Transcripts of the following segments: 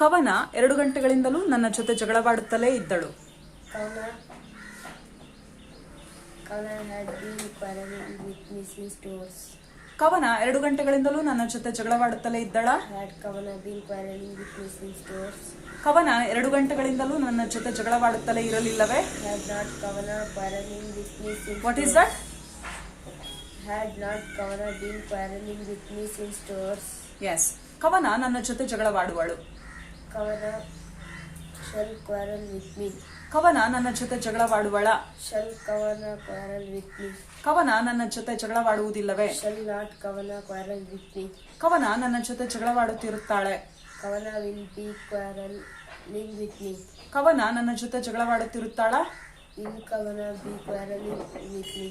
ಕವನ 2 ಗಂಟೆಗಳಿಂದಲೂ ನನ್ನ ಜೊತೆ ಜಗಳವಾಡುತ್ತಲೇ ಇದ್ದಳು. ಕವನ 2 ಗಂಟೆಗಳಿಂದಲೂ ನನ್ನ ಜೊತೆ ಜಗಳವಾಡುತ್ತಲೇ ಇದ್ದಳ. ಕವನ 2 ಗಂಟೆಗಳಿಂದಲೂ ನನ್ನ ಜೊತೆ ಜಗಳವಾಡುತ್ತಲೇ ಇರಲಿಲ್ಲವೇ? What is that? Had not Kavana been quarreling with me since doors? Yes. ಕವನ ನನ್ನ ಜೊತೆ ಜಗಳವಾಡುವಳು. Kavana shall quarrel with me. ಕವನ ನನ್ನ ಜೊತೆ ಜಗಳವಾಡುವಳ. Shall Kavana quarrel with me? ಕವನ ನನ್ನ ಜೊತೆ ಜಗಳವಾಡುವುದಿಲ್ಲವೇ? Shall not Kavana quarrel with me? ಕವನ ನನ್ನ ಜೊತೆ ಜಗಳವಾಡುತ್ತಿರುತ್ತಾಳೆ. Kavana will be quarreling with me. ಕವನ ನನ್ನ ಜೊತೆ ಜಗಳವಾಡುತ್ತಿರುತ್ತಾಳ. Will Kavana be quarreling with me?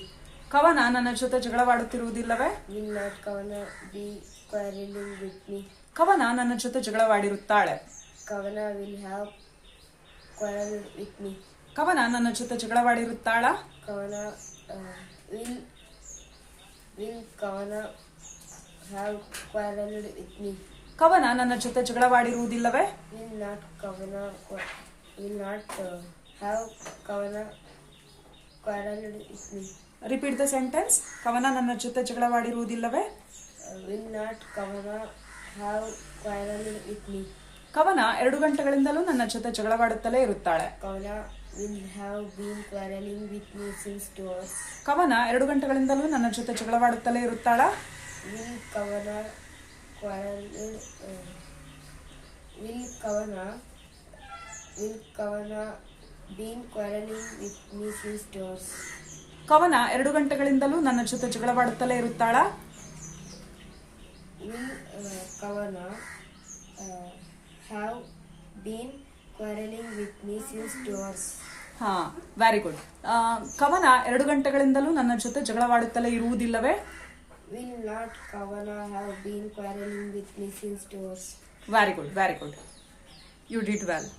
ಕವನ ನನ್ನ ಜೊತೆ ಜಗಳವಾಡುತ್ತಿರುವುದಿಲ್ಲವೇ? Will not Kavana be quarreling with me? ಕವನ ನನ್ನ ಜೊತೆ ಜಗಳವಾಡಿರುತ್ತಾಳೆ. Kavana will have quarreled with me. ಕವನ ನನ್ನ ಜೊತೆ ಜಗಳವಾಡಿರುತ್ತಾಳ. Kavana will Kavana have quarreled with me? ಕವನ ನನ್ನ ಜೊತೆ ಜಗಳವಾಡಿರುವುದಿಲ್ಲವೇ? Will not have Kavana quarreled with me? Repeat the sentence. ಕವನ ನನ್ನ ಜೊತೆ ಜಗಳವಾಡಿರುವುದಿಲ್ಲವೇ? Will not Kavana have quarreled with me? ಕವನ 2 ಗಂಟೆಗಳಿಂದಲೂ ನನ್ನ ಜೊತೆ ಜಗಳವಾಡುತ್ತಲೇ ಇರುತ್ತಾಳೆ. Kavana will have been quarreling with me since doors. ಕವನ 2 ಗಂಟೆಗಳಿಂದಲೂ ನನ್ನ ಜೊತೆ ಜಗಳವಾಡುತ್ತಲೇ ಇರುತ್ತಾಳ. Will Kavana been quarreling with me since doors? ಕವನ 2 ಗಂಟೆಗಳಿಂದಲೂ ನನ್ನ ಜೊತೆ ಜಗಳವಾಡುತ್ತಲೇ ಇರುತ್ತಾಳ. Will Kavana have been quarreling with me since doors? ಹಾ, ವೆರಿ ಗುಡ್. ಕವನ 2 ಗಂಟೆಗಳಿಂದಲೂ ನನ್ನ ಜೊತೆ ಜಗಳವಾಡುತ್ತಲೇ ಇರುವುದಿಲ್ಲವೇ? Will not Kavana have been quarreling with me since doors? Very good, very good. You did well.